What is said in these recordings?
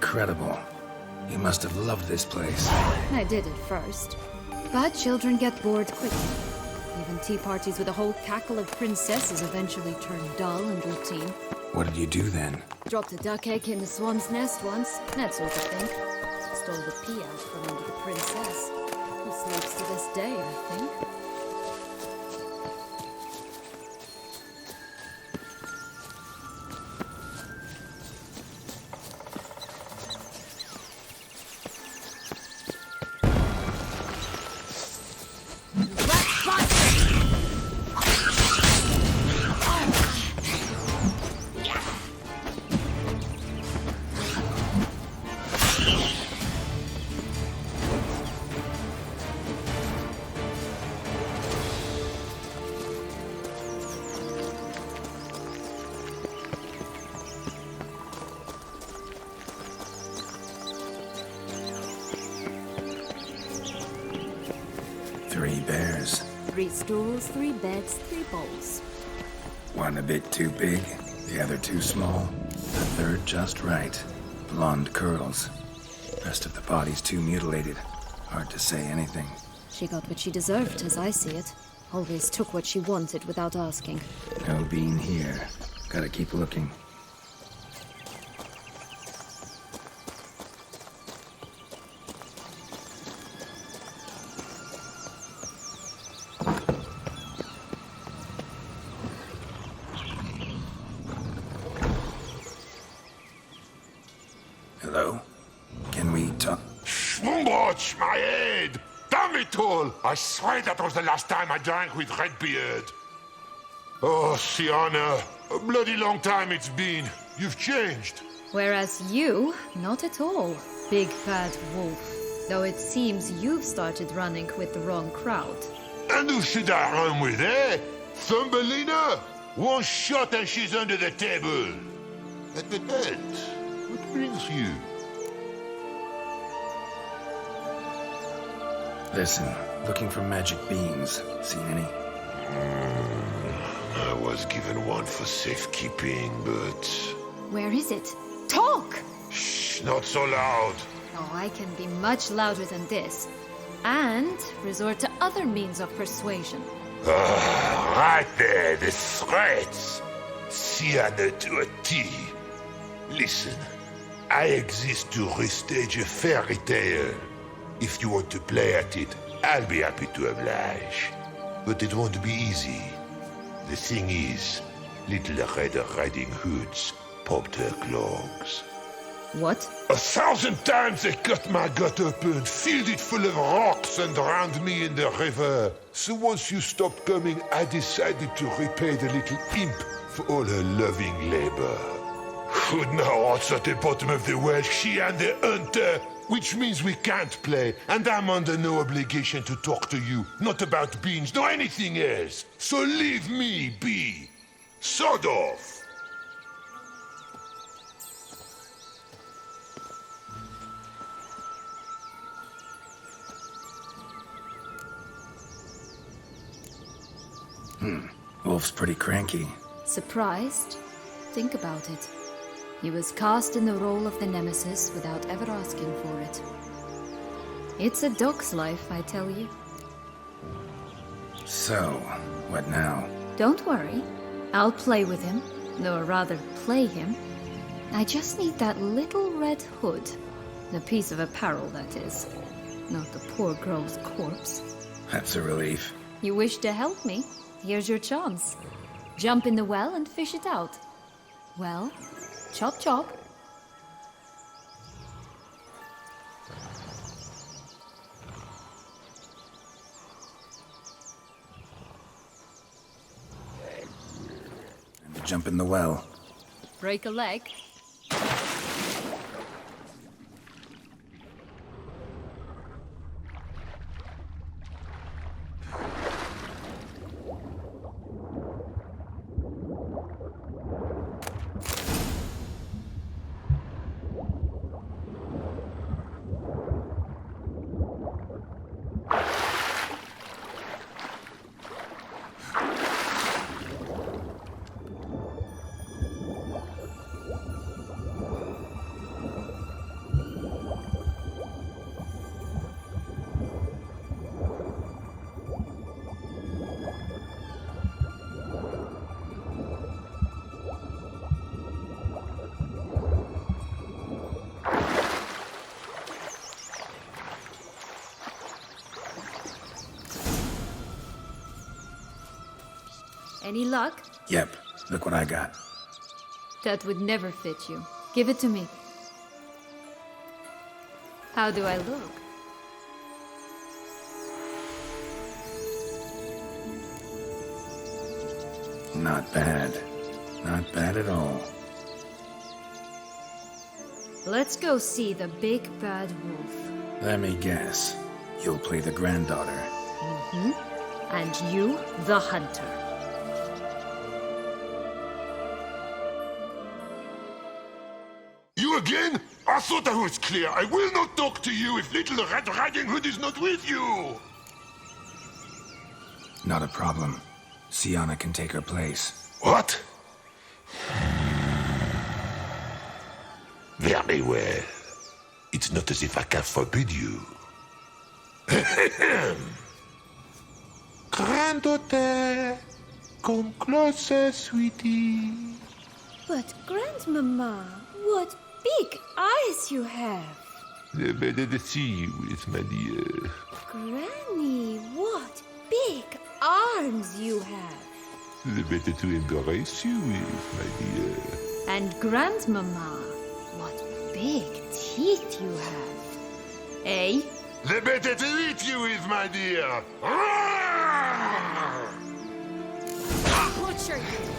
incredible. You must have loved this place. I did at first. But children get bored quickly. Even tea parties with a whole cackle of princesses eventually turn dull and routine. What did you do then? Dropped a duck egg in the swan's nest once, that sort of thing. Stole the pea out from under the princess, who sleeps to this day, I think. Three bears. 3 stools, 3 beds, 3 bowls. One a bit too big, the other too small. The third just right. Blonde curls. Rest of the body's too mutilated. Hard to say anything. She got what she deserved, as I see it. Always took what she wanted without asking. No bean here. Gotta keep looking. Hello? Can we talk? Watch my head! Damn it all! I swear that was the last time I drank with Redbeard. Oh, Syanna, a bloody long time it's been. You've changed. Whereas you, not at all. Big bad wolf. Though it seems you've started running with the wrong crowd. And who should I run with, eh? Thumbelina? One shot and she's under the table. But what brings you? Listen, looking for magic beans. Seen any? I was given one for safekeeping, but... Where is it? Talk! Shh, not so loud. Oh, I can be much louder than this. And resort to other means of persuasion. Right there, the threats. Syanna to a T. Listen, I exist to restage a fairy tale. If you want to play at it, I'll be happy to oblige. But it won't be easy. The thing is, little Red Riding Hoods popped her clogs. What? 1,000 times they cut my gut open, filled it full of rocks and drowned me in the river. So once you stopped coming, I decided to repay the little imp for all her loving labor. Who now rots at the bottom of the well, she and the hunter, which means we can't play, and I'm under no obligation to talk to you, not about beans, nor anything else. So leave me be. Sod off. Wolf's pretty cranky. Surprised? Think about it. He was cast in the role of the Nemesis without ever asking for it. It's a dog's life, I tell you. So, what now? Don't worry. I'll play with him. Or rather, play him. I just need that little red hood. The piece of apparel, that is. Not the poor girl's corpse. That's a relief. You wish to help me? Here's your chance. Jump in the well and fish it out. Well, chop chop. And to jump in the well. Break a leg. Any luck? Yep, look what I got. That would never fit you. Give it to me. How do I look? Not bad. Not bad at all. Let's go see the big bad wolf. Let me guess. You'll play the granddaughter. And you, the hunter. You again? I thought I was clear. I will not talk to you if little Red Riding Hood is not with you. Not a problem. Syanna can take her place. What? Very well. It's not as if I can forbid you. Granddaughter, come closer, sweetie. But Grandmama, what big eyes you have! The better to see you with, my dear. Granny, what big arms you have! The better to embrace you with, my dear. And Grandmama, what big teeth you have. Eh? The better to eat you with, my dear. Butcher you!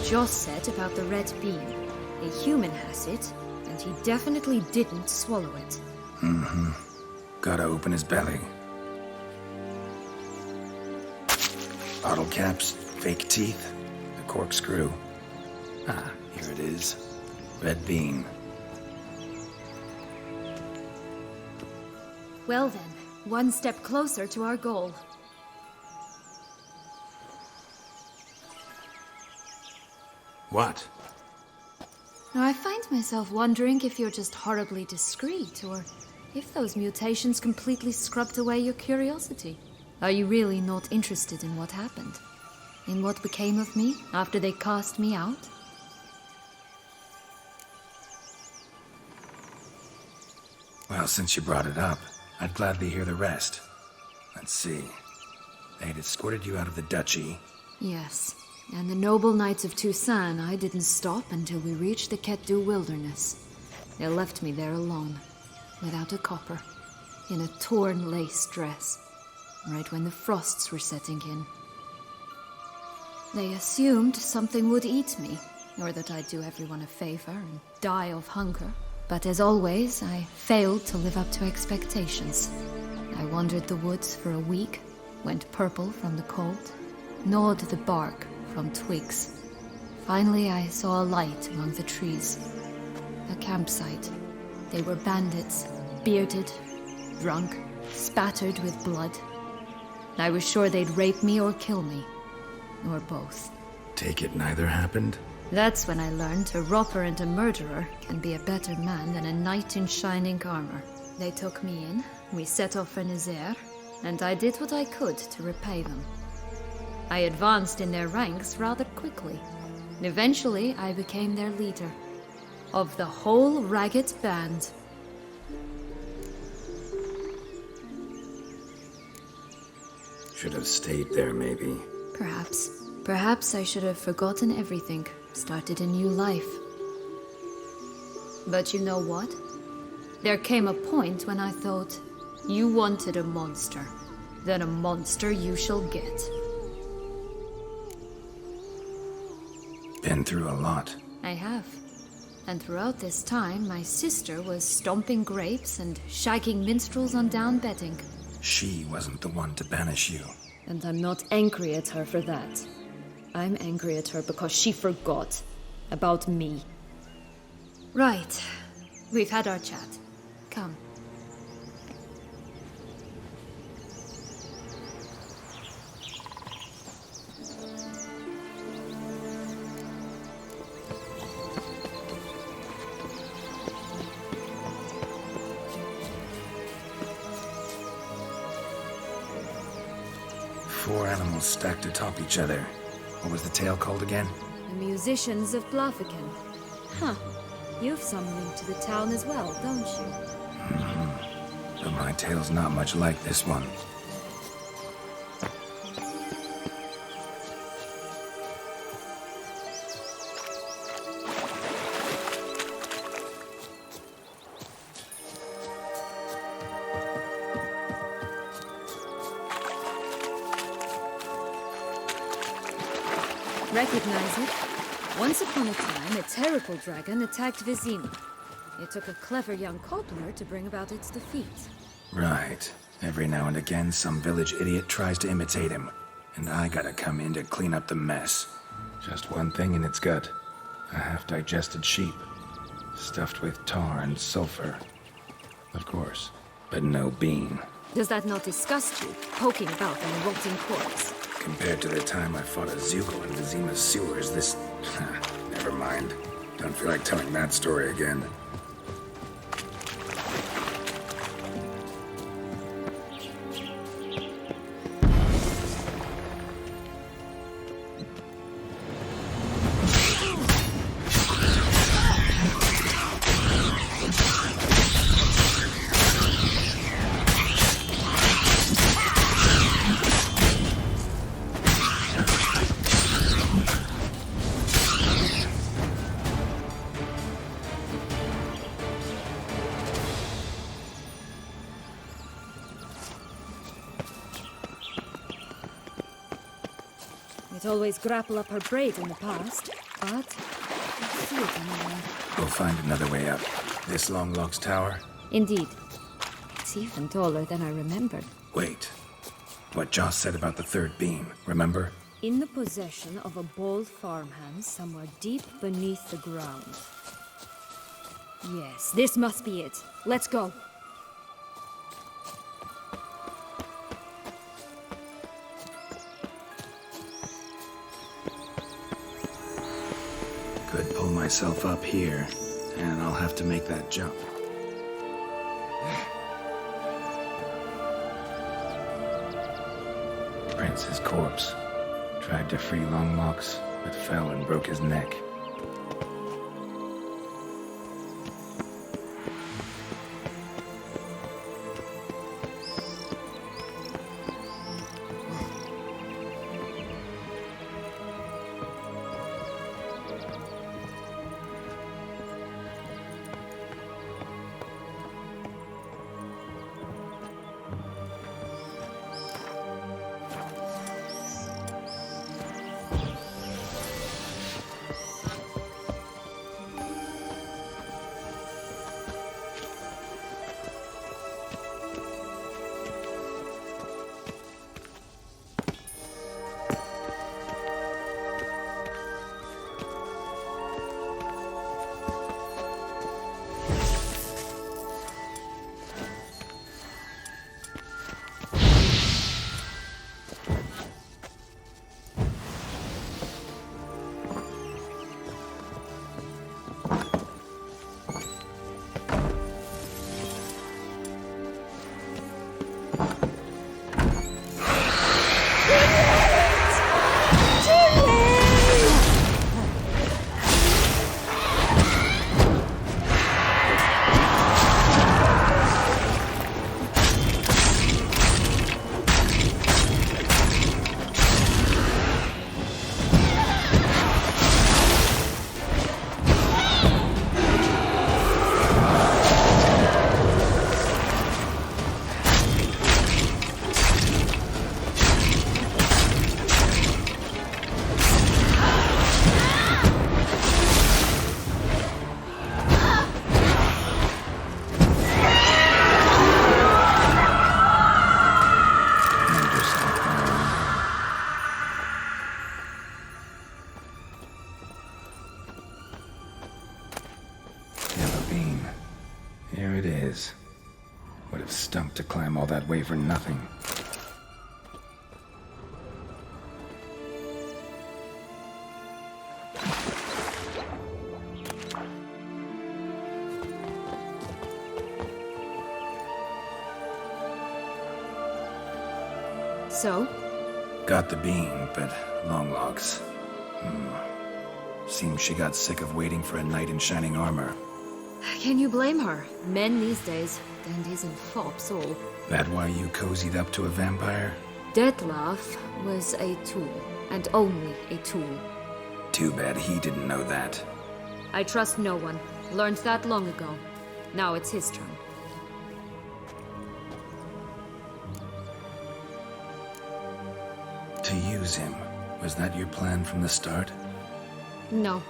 Joss said about the red beam. A human has it, and he definitely didn't swallow it. Gotta open his belly. Bottle caps, fake teeth, a corkscrew. Ah, here it is. Red beam. Well then, one step closer to our goal. What? Now, I find myself wondering if you're just horribly discreet, or if those mutations completely scrubbed away your curiosity. Are you really not interested in what happened? In what became of me after they cast me out? Well, since you brought it up, I'd gladly hear the rest. Let's see. They had escorted you out of the duchy. Yes. And the noble knights of Toussaint, I didn't stop until we reached the Ketdu wilderness. They left me there alone, without a copper, in a torn lace dress, right when the frosts were setting in. They assumed something would eat me, or that I'd do everyone a favor and die of hunger. But as always, I failed to live up to expectations. I wandered the woods for a week, went purple from the cold, gnawed the bark from twigs. Finally, I saw a light among the trees. A campsite. They were bandits, bearded, drunk, spattered with blood. I was sure they'd rape me or kill me. Or both. Take it neither happened? That's when I learned a robber and a murderer can be a better man than a knight in shining armor. They took me in, we set off for Nazaire, and I did what I could to repay them. I advanced in their ranks rather quickly. Eventually, I became their leader. Of the whole ragged band. Should have stayed there, maybe. Perhaps. Perhaps I should have forgotten everything, started a new life. But you know what? There came a point when I thought, you wanted a monster. Then a monster you shall get. Been through a lot. I have. And throughout this time, my sister was stomping grapes and shagging minstrels on down bedding. She wasn't the one to banish you. And I'm not angry at her for that. I'm angry at her because she forgot. About me. Right. We've had our chat. Come. Four animals stacked atop each other. What was the tale called again? The musicians of Blaviken. Huh. You've some link to the town as well, don't you? But my tale's not much like this one. Recognize it? Once upon a time, a terrible dragon attacked Vizima. It took a clever young cobbler to bring about its defeat. Right. Every now and again, some village idiot tries to imitate him. And I gotta come in to clean up the mess. Just one thing in its gut. A half-digested sheep. Stuffed with tar and sulfur. Of course. But no bean. Does that not disgust you, poking about on a rotting corpse? Compared to the time I fought a Zuko in Vizima's sewers, this... Never mind. Don't feel like telling that story again. It always grapple up her braid in the past, but I see it anymore. We'll find another way up. This Longlock's tower? Indeed. It's even taller than I remembered. Wait. What Joss said about the third beam, remember? In the possession of a bold farmhand somewhere deep beneath the ground. Yes, this must be it. Let's go. Could pull myself up here, and I'll have to make that jump. Prince's corpse. Tried to free Longlocks, but fell and broke his neck. that way for nothing. So? Got the bean, but long logs. Seems she got sick of waiting for a knight in shining armor. Can you blame her? Men these days, dandies and fops all. That why you cozied up to a vampire? Detlef was a tool, and only a tool. Too bad he didn't know that. I trust no one. Learned that long ago. Now it's his turn. To use him. Was that your plan from the start? No.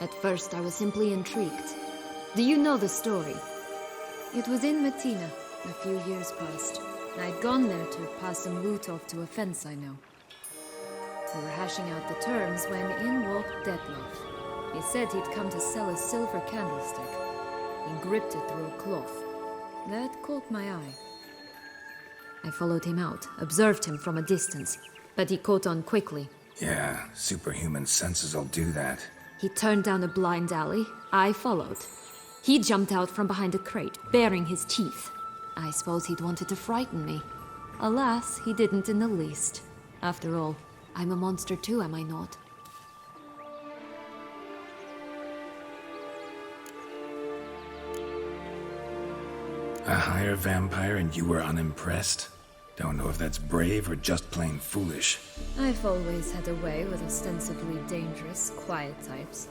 At first I was simply intrigued. Do you know the story? It was in Matina, a few years past. I'd gone there to pass some loot off to a fence I know. We were hashing out the terms when in walked Detlef. He said he'd come to sell a silver candlestick. He gripped it through a cloth. That caught my eye. I followed him out, observed him from a distance, but he caught on quickly. Yeah, superhuman senses will do that. He turned down a blind alley. I followed. He jumped out from behind a crate, baring his teeth. I suppose he'd wanted to frighten me. Alas, he didn't in the least. After all, I'm a monster too, am I not? A higher vampire and you were unimpressed? Don't know if that's brave or just plain foolish. I've always had a way with ostensibly dangerous, quiet types.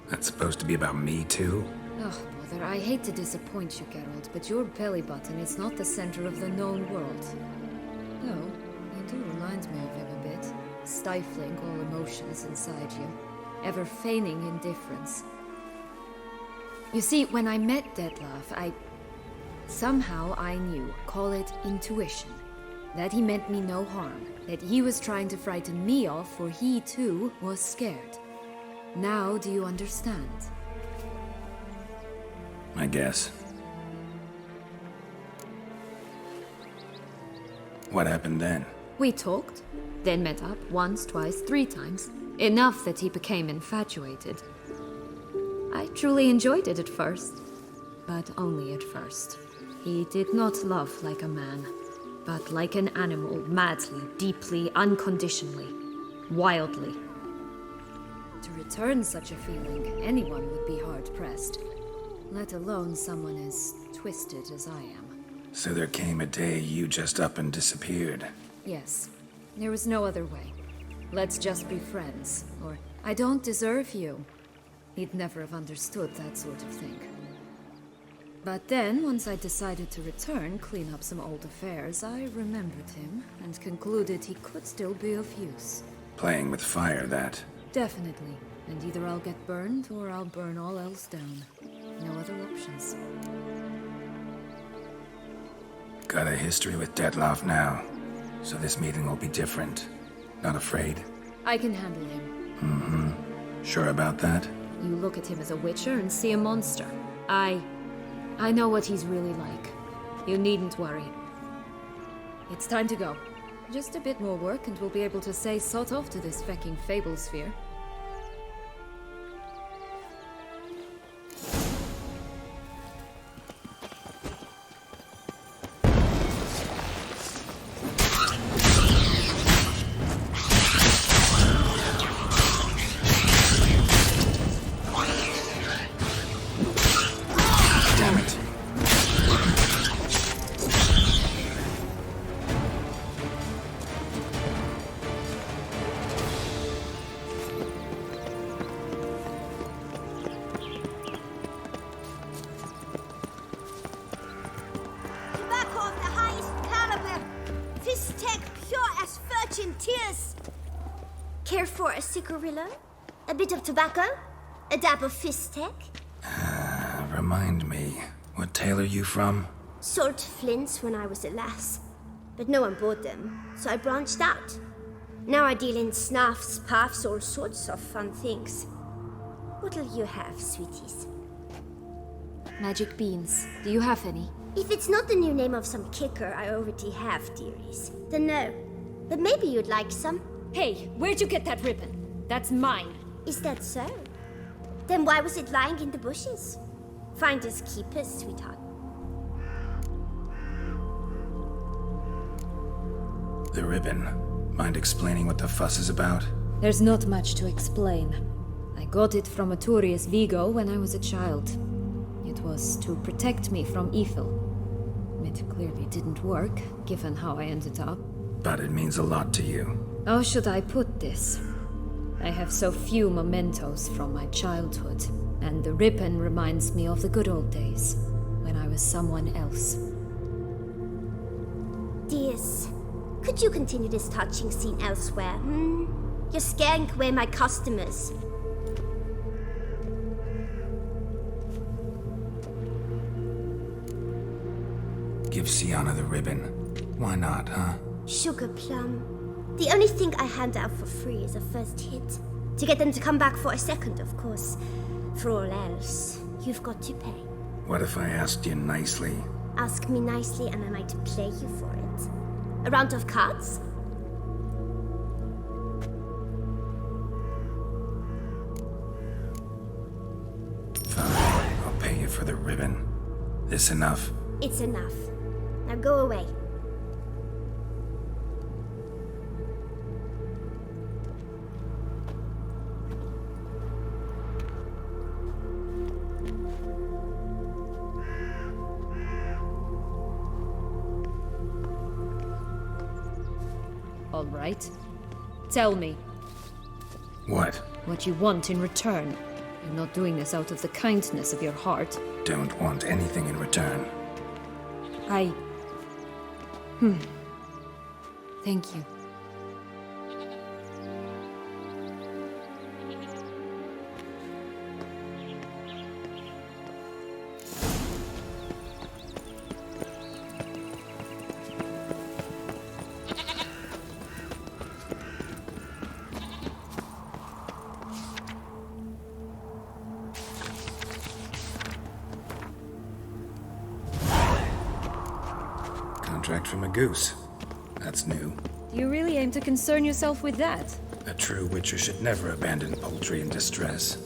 That's supposed to be about me too? Oh, bother, I hate to disappoint you, Geralt, but your belly button is not the center of the known world. No, you do remind me of him a bit. Stifling all emotions inside you. Ever feigning indifference. You see, when I met Detlef, somehow I knew, call it intuition, that he meant me no harm, that he was trying to frighten me off, for he too was scared. Now do you understand? I guess. What happened then? We talked, then met up once, twice, 3 times. Enough that he became infatuated. I truly enjoyed it at first, but only at first. He did not love like a man, but like an animal, madly, deeply, unconditionally, wildly. To return such a feeling, anyone would be hard-pressed, let alone someone as twisted as I am. So there came a day you just up and disappeared. Yes, there was no other way. Let's just be friends, or I don't deserve you. He'd never have understood that sort of thing. But then, once I decided to return, clean up some old affairs, I remembered him and concluded he could still be of use. Playing with fire, that. Definitely. And either I'll get burned or I'll burn all else down. No other options. Got a history with Detlef now, so this meeting will be different. Not afraid? I can handle him. Mm-hmm. Sure about that? You look at him as a witcher and see a monster. I know what he's really like. You needn't worry. It's time to go. Just a bit more work and we'll be able to say sort off to this fecking fable sphere. Care for a cigarillo? A bit of tobacco? A dab of fistek? Remind me, what tale are you from? Sold flints when I was a lass, but no one bought them, so I branched out. Now I deal in snuffs, puffs, all sorts of fun things. What'll you have, sweeties? Magic beans. Do you have any? If it's not the new name of some kicker I already have, dearies, then no. But maybe you'd like some. Hey, where'd you get that ribbon? That's mine. Is that so? Then why was it lying in the bushes? Finders keepers, sweetheart. The ribbon. Mind explaining what the fuss is about? There's not much to explain. I got it from Arturius Vigo when I was a child. It was to protect me from evil. It clearly didn't work, given how I ended up. But it means a lot to you. How should I put this? I have so few mementos from my childhood, and the ribbon reminds me of the good old days, when I was someone else. Dears, could you continue this touching scene elsewhere, You're scaring away my customers. Give Syanna the ribbon. Why not, huh? Sugar plum. The only thing I hand out for free is a first hit. To get them to come back for a second, of course. For all else, you've got to pay. What if I asked you nicely? Ask me nicely and I might play you for it. A round of cards? Fine, I'll pay you for the ribbon. This enough? It's enough. Now go away. All right. Tell me. What? What you want in return. You're not doing this out of the kindness of your heart. Don't want anything in return. Thank you. Contract from a goose. That's new. Do you really aim to concern yourself with that? A true witcher should never abandon poultry in distress.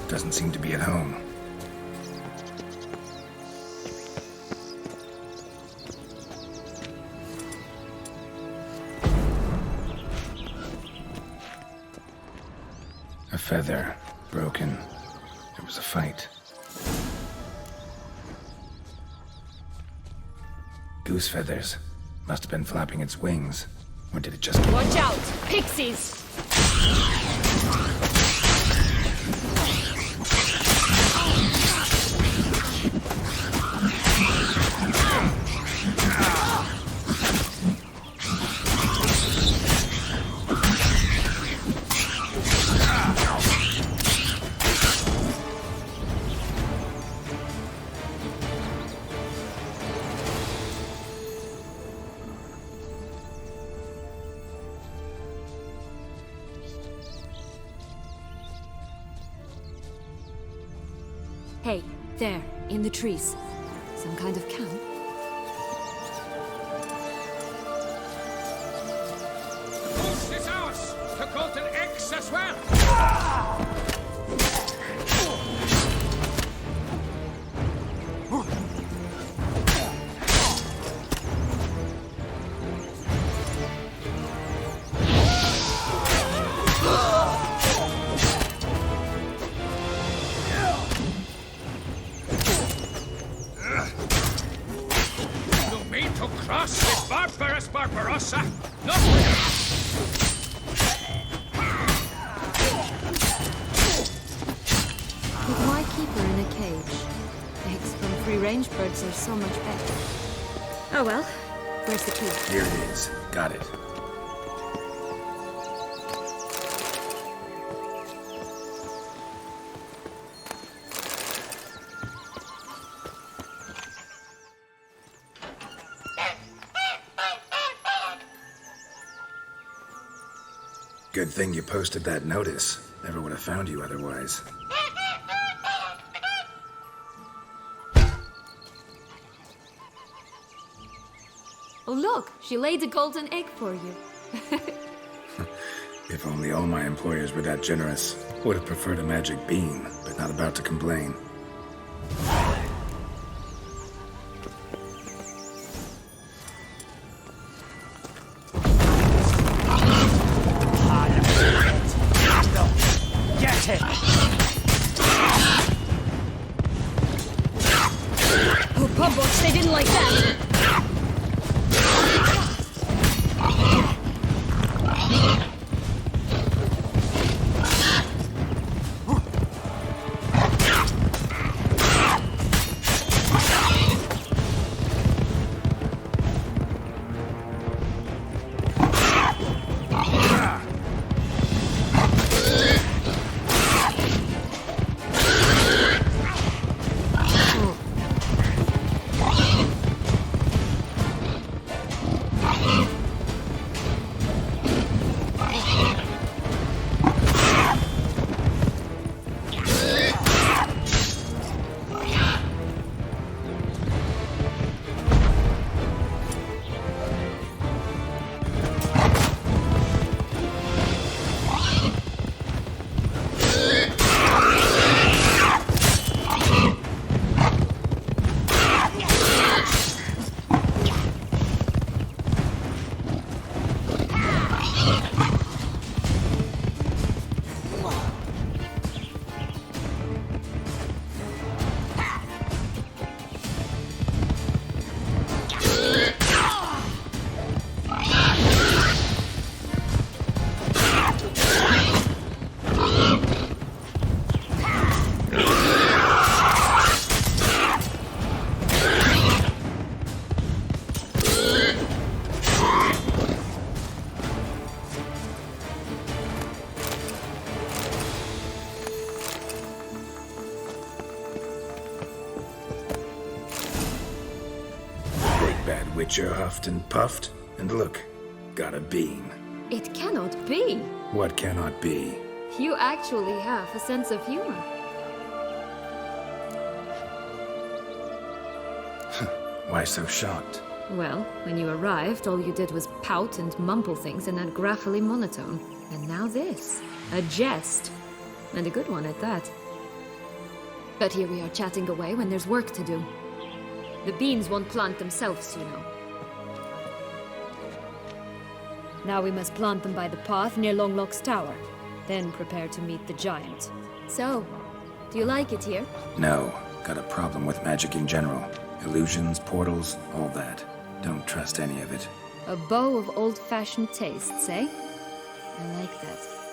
Doesn't seem to be at home. A feather. Broken. There was a fight. Goose feathers. Must have been flapping its wings. Or did it just... Watch out! Pixies! Hey, there, in the trees. Some kind of camp? Boost is ours! The Golden X as well! range birds are so much better. Oh well. Where's the key? Here it is. Got it. Good thing you posted that notice. Never would have found you otherwise. Oh look, she laid a golden egg for you. If only all my employers were that generous. Would have preferred a magic bean, but not about to complain. Get it! Oh, Pumbox, they didn't like that! Witcher huffed and puffed, and look, got a bean. It cannot be. What cannot be? You actually have a sense of humor. Why so shocked? Well, when you arrived, all you did was pout and mumble things in that graphily monotone. And now this. A jest. And a good one at that. But here we are chatting away when there's work to do. The beans won't plant themselves, you know. Now we must plant them by the path near Longlock's tower. Then prepare to meet the giant. So, do you like it here? No. Got a problem with magic in general. Illusions, portals, all that. Don't trust any of it. A bow of old-fashioned tastes, eh? I like that.